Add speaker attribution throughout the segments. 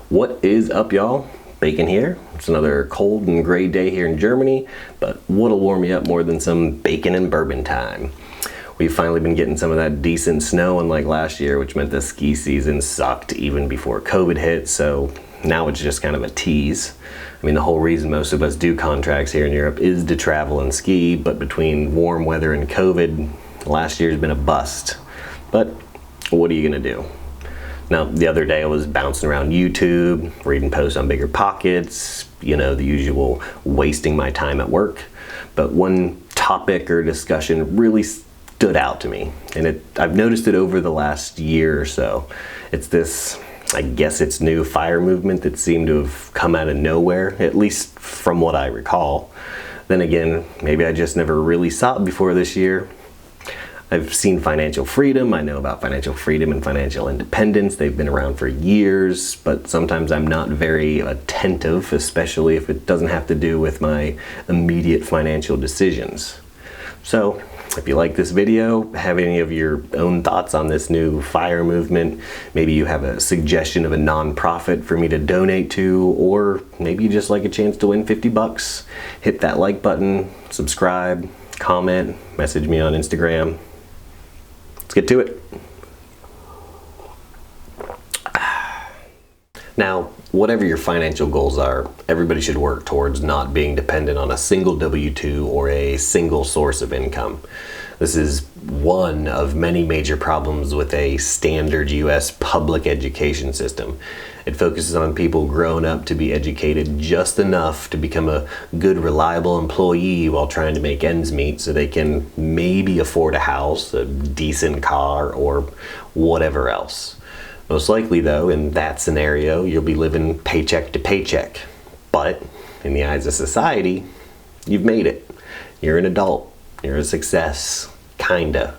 Speaker 1: What is up, y'all? Bacon here. It's another cold and gray day here in Germany, but what'll warm me up more than some bacon and bourbon time? We've finally been getting some of that decent snow unlike last year, which meant the ski season sucked even before COVID hit, so now it's just kind of a tease. I mean, the whole reason most of us do contracts here in Europe is to travel and ski, but between warm weather and COVID, last year's been a bust. But what are you gonna do? Now, the other day I was bouncing around YouTube, reading posts on Bigger Pockets, you know, the usual wasting my time at work. But one topic or discussion really stood out to me, and I've noticed it over the last year or so. It's this, I guess it's new FIRE movement that seemed to have come out of nowhere, at least from what I recall. Then again, maybe I just never really saw it before this year. I've seen financial freedom. I know about financial freedom and financial independence. They've been around for years, but sometimes I'm not very attentive, especially if it doesn't have to do with my immediate financial decisions. So if you like this video, have any of your own thoughts on this new FIRE movement, maybe you have a suggestion of a nonprofit for me to donate to, or maybe you just like a chance to win 50 bucks, hit that like button, subscribe, comment, message me on Instagram. Let's get to it. Now, whatever your financial goals are, everybody should work towards not being dependent on a single W-2 or a single source of income. This is one of many major problems with a standard US public education system. It focuses on people growing up to be educated just enough to become a good, reliable employee while trying to make ends meet so they can maybe afford a house, a decent car, or whatever else. Most likely, though, in that scenario, you'll be living paycheck to paycheck. But in the eyes of society, you've made it. You're an adult. You're a success. Kinda.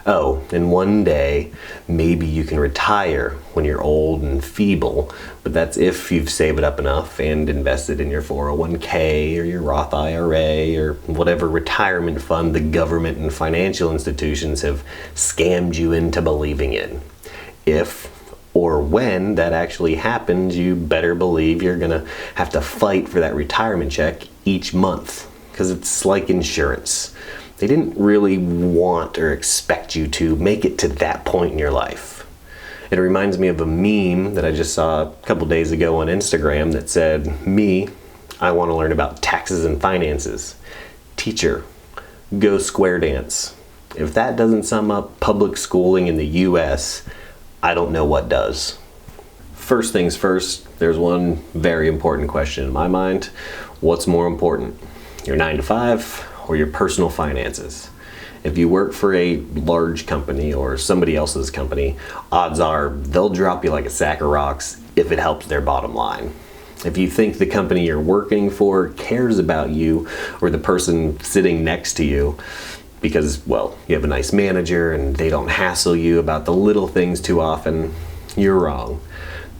Speaker 1: Oh, and one day, maybe you can retire when you're old and feeble, but that's if you've saved up enough and invested in your 401k or your Roth IRA or whatever retirement fund the government and financial institutions have scammed you into believing in. If or when that actually happens, you better believe you're gonna have to fight for that retirement check each month, because it's like insurance. They didn't really want or expect you to make it to that point in your life. It reminds me of a meme that I just saw a couple days ago on Instagram that said, I want to learn about taxes and finances. Teacher, go square dance. If that doesn't sum up public schooling in the US, I don't know what does. First things first, there's one very important question in my mind. What's more important, your 9 to 5 or your personal finances? If you work for a large company or somebody else's company, odds are they'll drop you like a sack of rocks if it helps their bottom line. If you think the company you're working for cares about you or the person sitting next to you because, well, you have a nice manager and they don't hassle you about the little things too often, you're wrong.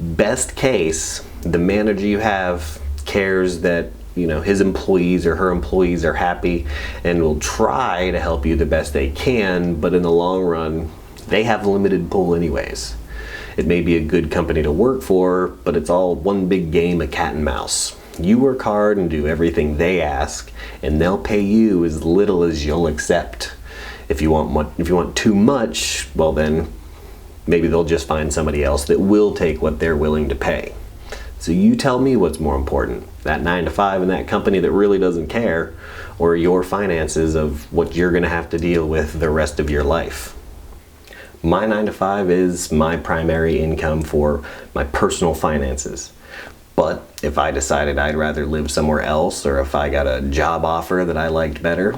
Speaker 1: Best case, the manager you have cares that his employees or her employees are happy and will try to help you the best they can, but in the long run, they have limited pull anyways. It may be a good company to work for, but it's all one big game of cat and mouse. You work hard and do everything they ask, and they'll pay you as little as you'll accept. If you want too much, well then, maybe they'll just find somebody else that will take what they're willing to pay. So you tell me what's more important, that 9 to 5 in that company that really doesn't care, or your finances of what you're gonna have to deal with the rest of your life. My 9 to 5 is my primary income for my personal finances. But if I decided I'd rather live somewhere else, or if I got a job offer that I liked better,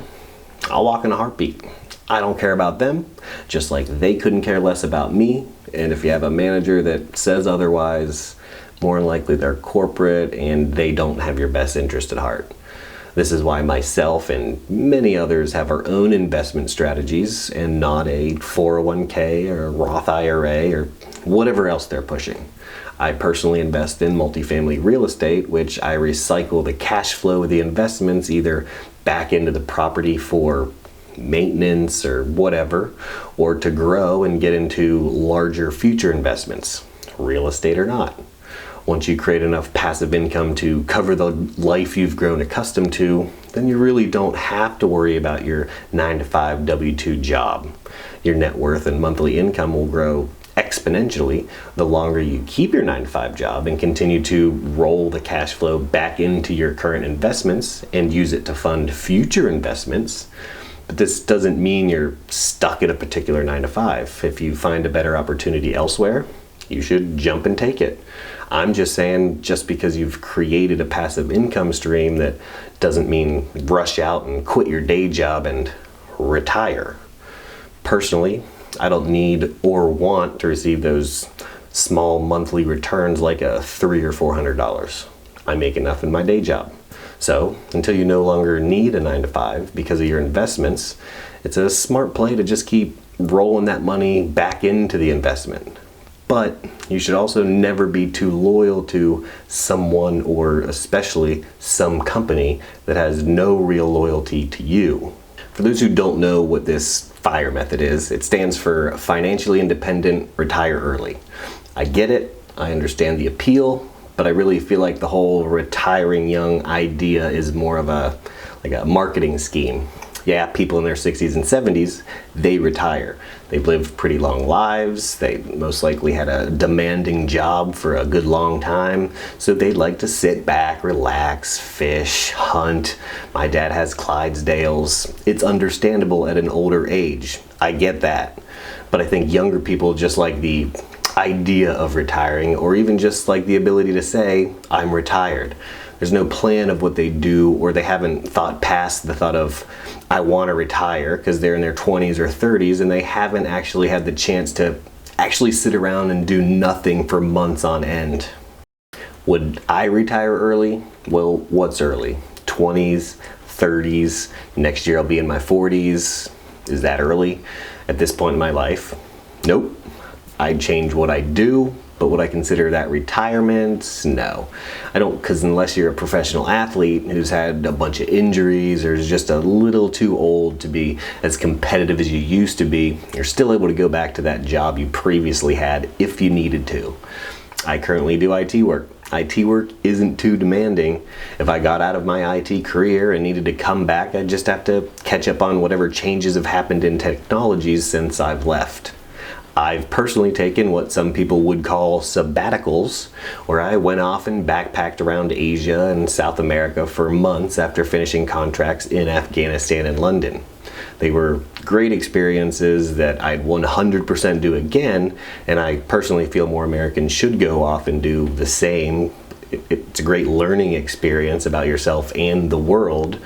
Speaker 1: I'll walk in a heartbeat. I don't care about them, just like they couldn't care less about me. And if you have a manager that says otherwise, more than likely they're corporate and they don't have your best interest at heart. This is why myself and many others have our own investment strategies and not a 401k or a Roth IRA or whatever else they're pushing. I personally invest in multifamily real estate, which I recycle the cash flow of the investments either back into the property for maintenance or whatever, or to grow and get into larger future investments, real estate or not. Once you create enough passive income to cover the life you've grown accustomed to, then you really don't have to worry about your 9-to-5 W-2 job. Your net worth and monthly income will grow exponentially the longer you keep your 9-to-5 job and continue to roll the cash flow back into your current investments and use it to fund future investments. But this doesn't mean you're stuck at a particular 9-to-5. If you find a better opportunity elsewhere, you should jump and take it. I'm just saying, just because you've created a passive income stream, that doesn't mean rush out and quit your day job and retire. Personally, I don't need or want to receive those small monthly returns like a $300 or $400. I make enough in my day job. So until you no longer need a 9-to-5 because of your investments, it's a smart play to just keep rolling that money back into the investment. But you should also never be too loyal to someone, or especially some company that has no real loyalty to you. For those who don't know what this FIRE method is, it stands for Financially Independent, Retire Early. I get it, I understand the appeal, but I really feel like the whole retiring young idea is more of a marketing scheme. Yeah, people in their 60s and 70s, they retire. They've lived pretty long lives. They most likely had a demanding job for a good long time. So they'd like to sit back, relax, fish, hunt. My dad has Clydesdales. It's understandable at an older age. I get that. But I think younger people just like the idea of retiring, or even just like the ability to say, I'm retired. There's no plan of what they do, or they haven't thought past the thought of, I want to retire, because they're in their 20s or 30s and they haven't actually had the chance to actually sit around and do nothing for months on end. Would I retire early? Well, what's early? 20s, 30s, next year I'll be in my 40s. Is that early at this point in my life? Nope. I'd change what I do, but would I consider that retirement? No. I don't, because unless you're a professional athlete who's had a bunch of injuries or is just a little too old to be as competitive as you used to be, you're still able to go back to that job you previously had if you needed to. I currently do IT work. IT work isn't too demanding. If I got out of my IT career and needed to come back, I'd just have to catch up on whatever changes have happened in technologies since I've left. I've personally taken what some people would call sabbaticals, where I went off and backpacked around Asia and South America for months after finishing contracts in Afghanistan and London. They were great experiences that I'd 100% do again, and I personally feel more Americans should go off and do the same. It's a great learning experience about yourself and the world,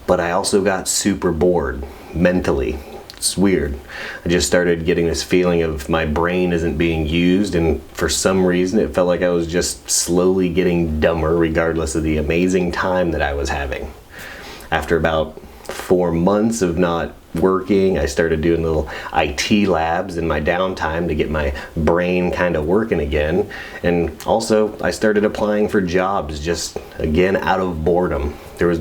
Speaker 1: but I also got super bored mentally. It's weird. I just started getting this feeling of my brain isn't being used, and for some reason it felt like I was just slowly getting dumber regardless of the amazing time that I was having. After about 4 months of not working, I started doing little IT labs in my downtime to get my brain kind of working again. And also I started applying for jobs just again out of boredom. There was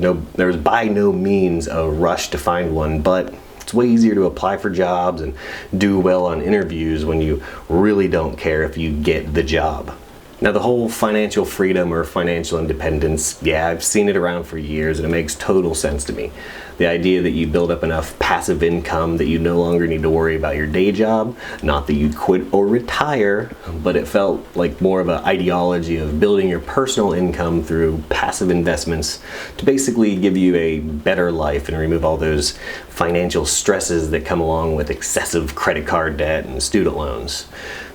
Speaker 1: by no means a rush to find one, but it's way easier to apply for jobs and do well on interviews when you really don't care if you get the job. Now, the whole financial freedom or financial independence, yeah, I've seen it around for years and it makes total sense to me. The idea that you build up enough passive income that you no longer need to worry about your day job, not that you quit or retire, but it felt like more of an ideology of building your personal income through passive investments to basically give you a better life and remove all those financial stresses that come along with excessive credit card debt and student loans.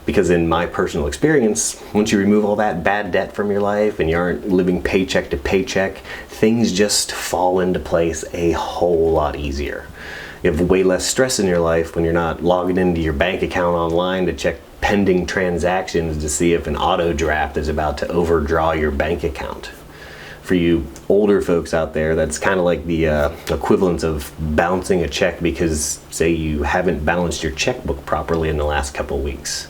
Speaker 1: Because in my personal experience, once you remove all that bad debt from your life and you aren't living paycheck to paycheck, things just fall into place a whole lot easier. You have way less stress in your life when you're not logging into your bank account online to check pending transactions to see if an auto draft is about to overdraw your bank account. For you older folks out there, that's kind of like the equivalent of bouncing a check because, say, you haven't balanced your checkbook properly in the last couple weeks.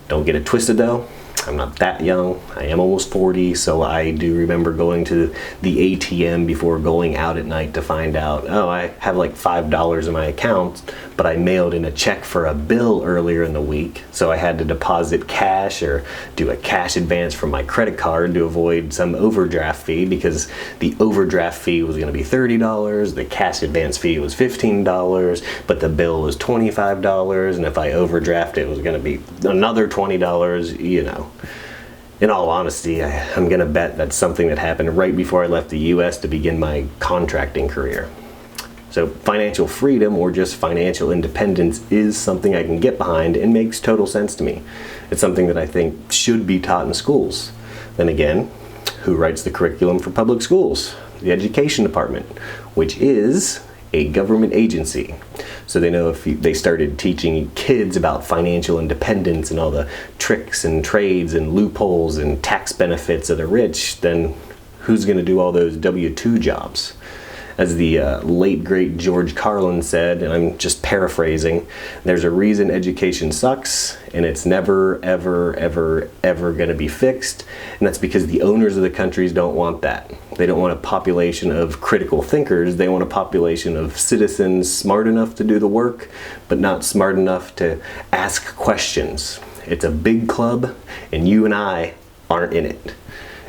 Speaker 1: Don't get it twisted though, I'm not that young. I am almost 40, so I do remember going to the ATM before going out at night to find out, oh, I have like $5 in my account, but I mailed in a check for a bill earlier in the week, so I had to deposit cash or do a cash advance from my credit card to avoid some overdraft fee, because the overdraft fee was going to be $30, the cash advance fee was $15, but the bill was $25, and if I overdraft it was going to be another $20, you know. In all honesty, I'm going to bet that's something that happened right before I left the US to begin my contracting career. So financial freedom, or just financial independence, is something I can get behind and makes total sense to me. It's something that I think should be taught in schools. Then again, who writes the curriculum for public schools? The Education Department, which is a government agency. So they know if they started teaching kids about financial independence and all the tricks and trades and loopholes and tax benefits of the rich, then who's going to do all those W-2 jobs? As the late great George Carlin said, and I'm just paraphrasing, there's a reason education sucks, and it's never, ever, ever, ever going to be fixed, and that's because the owners of the countries don't want that. They don't want a population of critical thinkers. They want a population of citizens smart enough to do the work, but not smart enough to ask questions. It's a big club, and you and I aren't in it.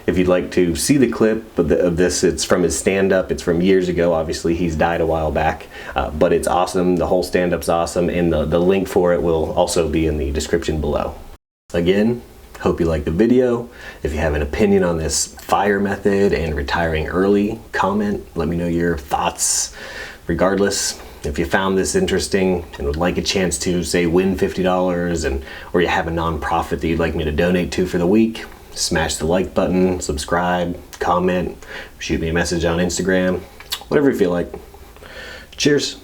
Speaker 1: If you'd like to see the clip of this, it's from his stand-up. It's from years ago. Obviously, he's died a while back, but it's awesome. The whole stand-up's awesome, and the link for it will also be in the description below. Again, hope you like the video. If you have an opinion on this FIRE method and retiring early, comment. Let me know your thoughts. Regardless, if you found this interesting and would like a chance to, say, win $50, or you have a nonprofit that you'd like me to donate to for the week, smash the like button, subscribe, comment, shoot me a message on Instagram, whatever you feel like. Cheers.